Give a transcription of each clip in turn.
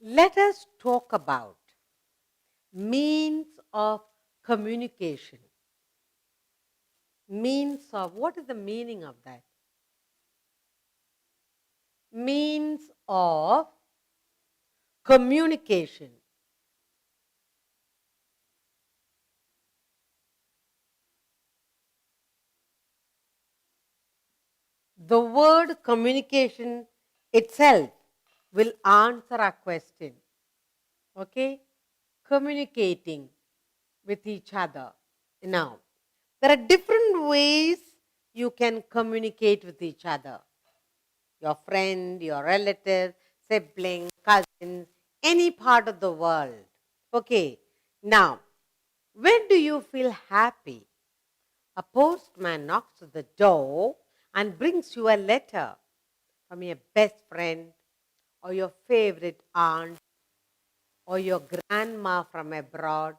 Let us talk about means of communication. Means of, what is the meaning of that? Means of communication. The word communication itself will answer our question. Okay? Communicating with each other. Now, there are different ways you can communicate with each other. Your friend, your relative, sibling, cousin, any part of the world. Okay, now, when do you feel happy? A postman knocks at the door and brings you a letter from your best friend or your favorite aunt or your grandma from abroad.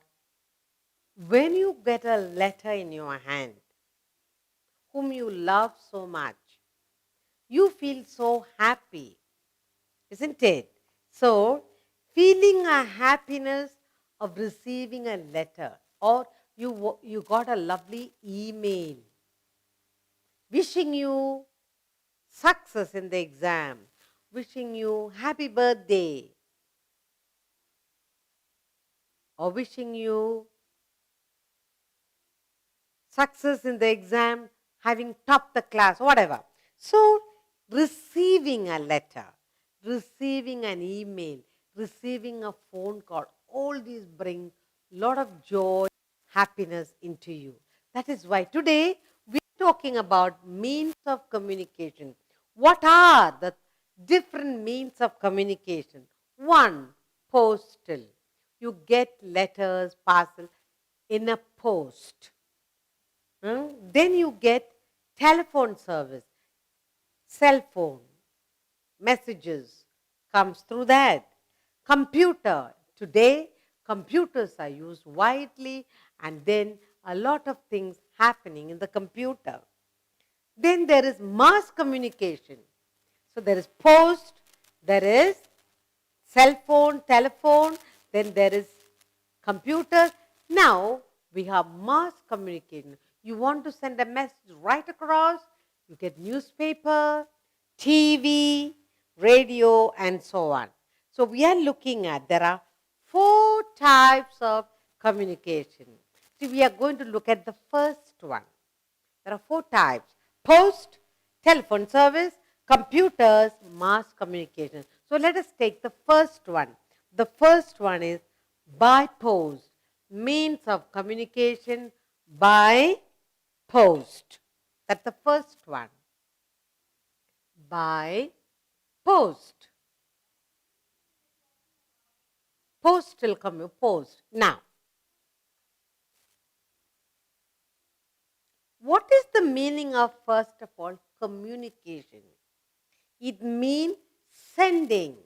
When you get a letter in your hand, whom you love so much, you feel so happy, isn't it? So, feeling a happiness of receiving a letter, or you got a lovely email wishing you success in the exam, wishing you happy birthday, or wishing you success in the exam, having topped the class, whatever. So, receiving a letter, receiving an email, receiving a phone call, all these bring a lot of joy, happiness into you. That is why today we are talking about means of communication. What are the different means of communication? One, postal. You get letters, parcel in a post. Then you get telephone service, cell phone, messages comes through that. Computer. Today, computers are used widely and then a lot of things happening in the computer. Then there is mass communication. So there is post, there is cell phone, telephone, then there is computer. Now we have mass communication. You want to send a message right across, you get newspaper, TV, radio, and so on. So we are looking at, there are 4 types of communication. So we are going to look at the first one. There are 4 types: post, telephone service, computers, mass communication. So let us take the first one. The first one is by post, means of communication by post. That's the first one. By post. Postal post. Now, what is the meaning of, first of all, communication? It means sending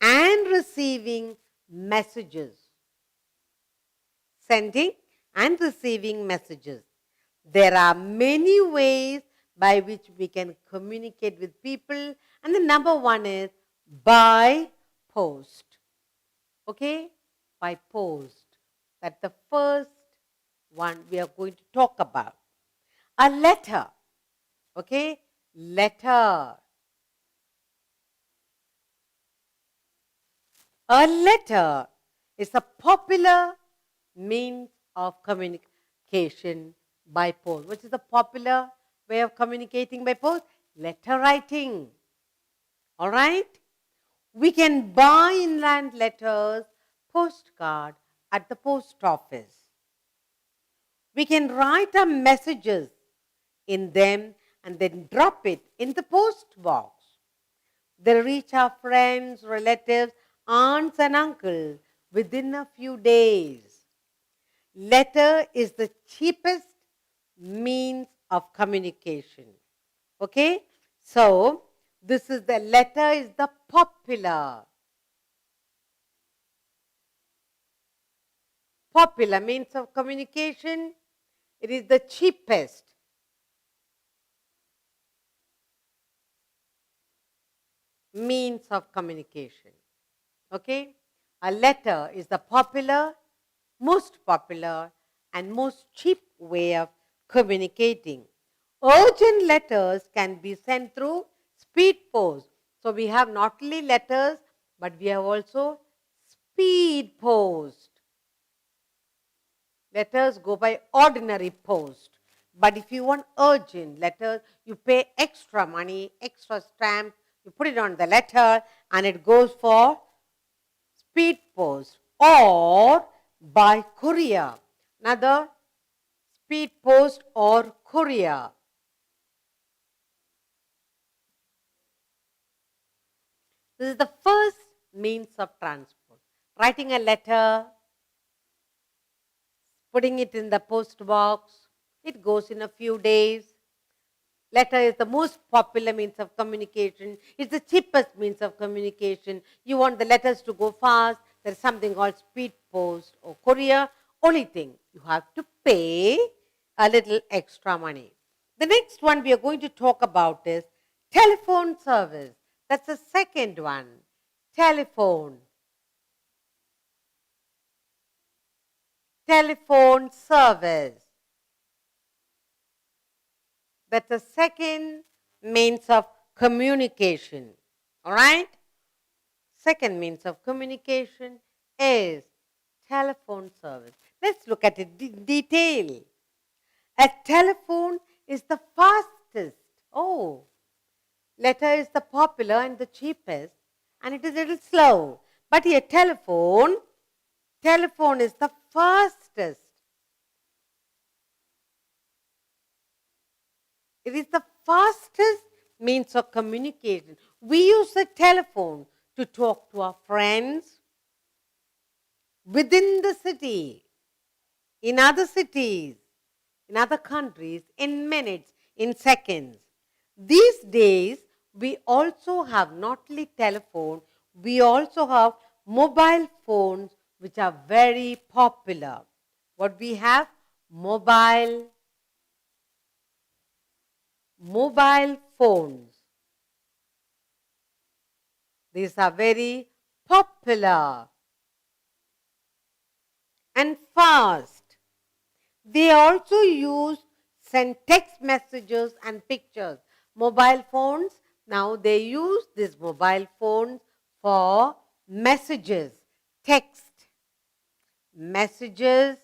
and receiving messages. Sending and receiving messages. There are many ways by which we can communicate with people, and the number one is by post. Okay? By post. That's the first one we are going to talk about. A letter. Okay? Letter. A letter is a popular means of communication by post. Which is the popular way of communicating by post? Letter writing. All right? We can buy inland letters, postcard at the post office. We can write our messages in them and then drop it in the post box. They reach our friends, relatives, aunts and uncles within a few days. Letter is the cheapest means of communication. Okay? So, this is the letter is the popular means of communication. It is the cheapest. Means of communication. Okay? A letter is the most popular and most cheap way of communicating. Urgent letters can be sent through speed post. So we have not only letters, but we have also speed post. Letters go by ordinary post. But if you want urgent letters, you pay extra money, extra stamp, you put it on the letter, and it goes for speed post or by courier. Another speed post or courier. This is the first means of transport. Writing a letter, putting it in the post box, it goes in a few days. Letter is the most popular means of communication. It's the cheapest means of communication. You want the letters to go fast. There's something called speed post or courier. Only thing, you have to pay a little extra money. The next one we are going to talk about is telephone service. That's the second one. Telephone. Telephone service. That's the second means of communication. All right? Second means of communication is telephone service. Let's look at it in detail. A telephone is the fastest. Oh, letter is the popular and the cheapest, and it is a little slow. But here telephone is the fastest. It is the fastest means of communication. We use the telephone to talk to our friends within the city, in other cities, in other countries, in minutes, in seconds. These days, we also have not only telephone, we also have mobile phones which are very popular. What we have? Mobile phones. These are very popular and fast. They also send text messages and pictures. Mobile phones, now they use these mobile phones for messages, text, messages,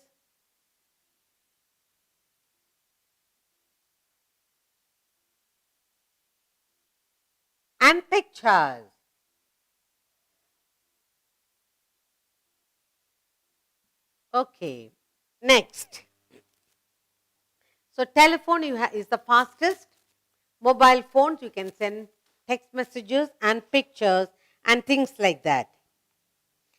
and pictures. Okay, next. So telephone is the fastest. Mobile phones, you can send text messages and pictures and things like that.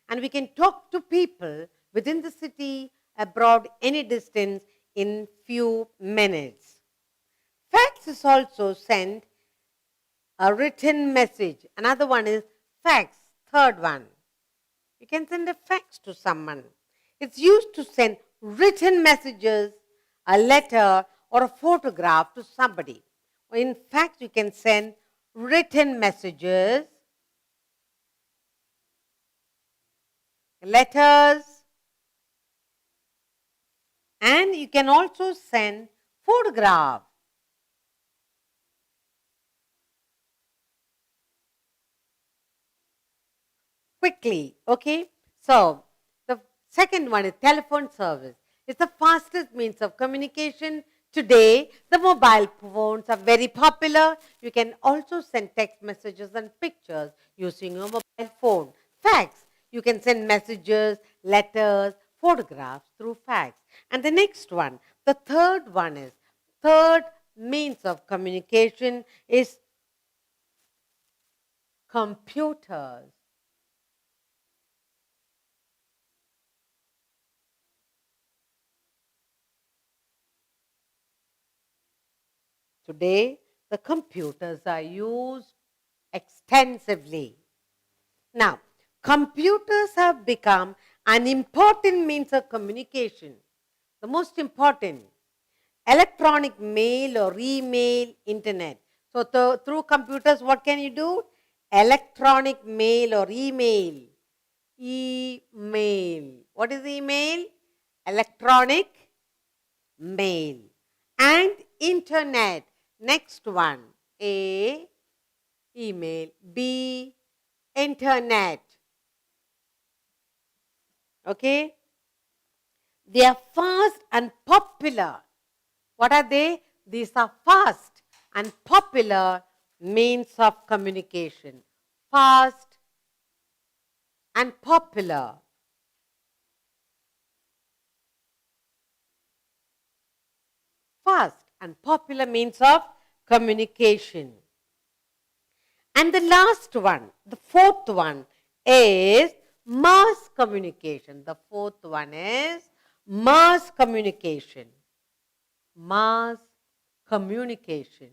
And we can talk to people within the city, abroad, any distance in few minutes. Fax is also sent a written message. Another one is fax, third one. You can send a fax to someone. It's used to send written messages, a letter, or a photograph to somebody. In fact, you can send written messages, letters, and you can also send photograph. Quickly, okay? So, the second one is telephone service. It's the fastest means of communication. Today, the mobile phones are very popular. You can also send text messages and pictures using your mobile phone. Fax, you can send messages, letters, photographs through fax. And the next one, the third means of communication is computers. Today, the computers are used extensively. Now, computers have become an important means of communication. The most important, electronic mail or email, internet. So, through computers, what can you do? Electronic mail or email. Email. What is email? Electronic mail. And internet. Next one. A, email. B, internet. Okay? They are fast and popular. What are they? These are fast and popular means of communication. Fast and popular. Fast and popular means of communication. And the last one, the fourth one is mass communication. The fourth one is mass communication. Mass communication.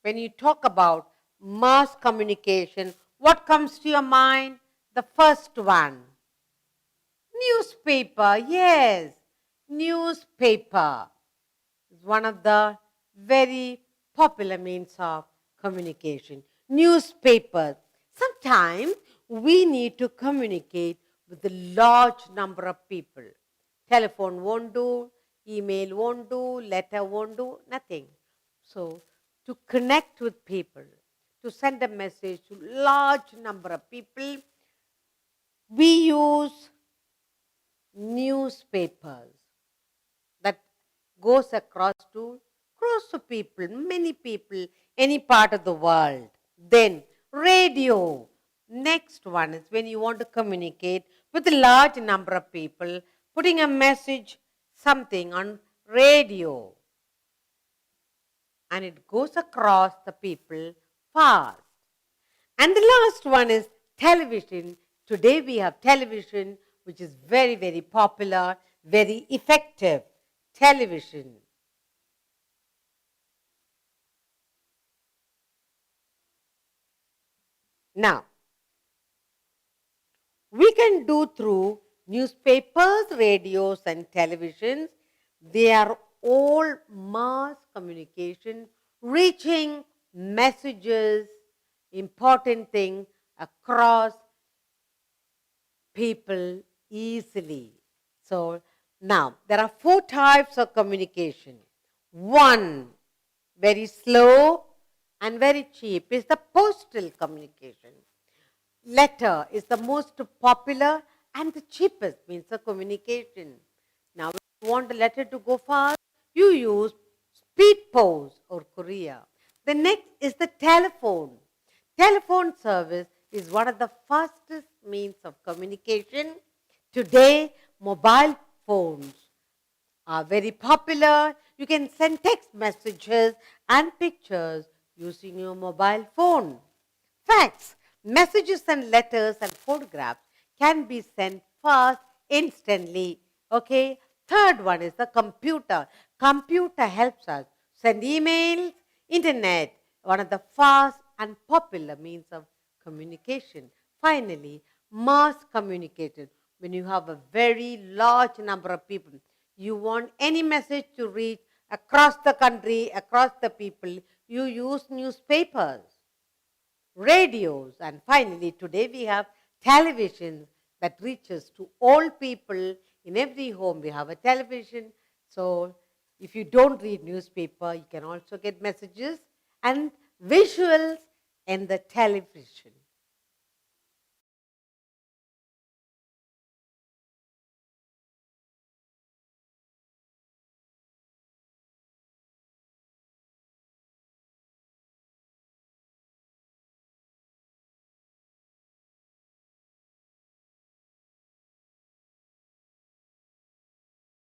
When you talk about mass communication, what comes to your mind? The first one. Newspaper, yes. Newspaper is one of the very popular means of communication. Newspaper. Sometimes we need to communicate with a large number of people. Telephone won't do, email won't do, letter won't do, nothing. So, to connect with people, to send a message to large number of people, we use newspapers that goes across to people, many people, any part of the world. Then radio. Next one is when you want to communicate with a large number of people, putting a message, something on radio. And it goes across the people fast. And the last one is television. Today we have television, which is very, very popular, very effective. Television. Now, we can do through newspapers, radios, and televisions. They are all mass communication, reaching messages, important thing across people easily. So now there are 4 types of communication. One, very slow and very cheap, is the postal communication. Letter is the most popular and the cheapest means of communication. Now, if you want the letter to go fast, you use speed post or courier. The next is the telephone. Telephone service is one of the fastest means of communication. Today, mobile phones are very popular. You can send text messages and pictures using your mobile phone. Fax, messages and letters and photographs can be sent fast, instantly. Okay. Third one is the computer. Computer helps us send emails, internet, one of the fast and popular means of communication. Finally, mass communication. When you have a very large number of people, you want any message to reach across the country, across the people, you use newspapers, radios, and finally today we have television that reaches to all people. In every home we have a television. So if you don't read newspaper, you can also get messages and visuals in the television.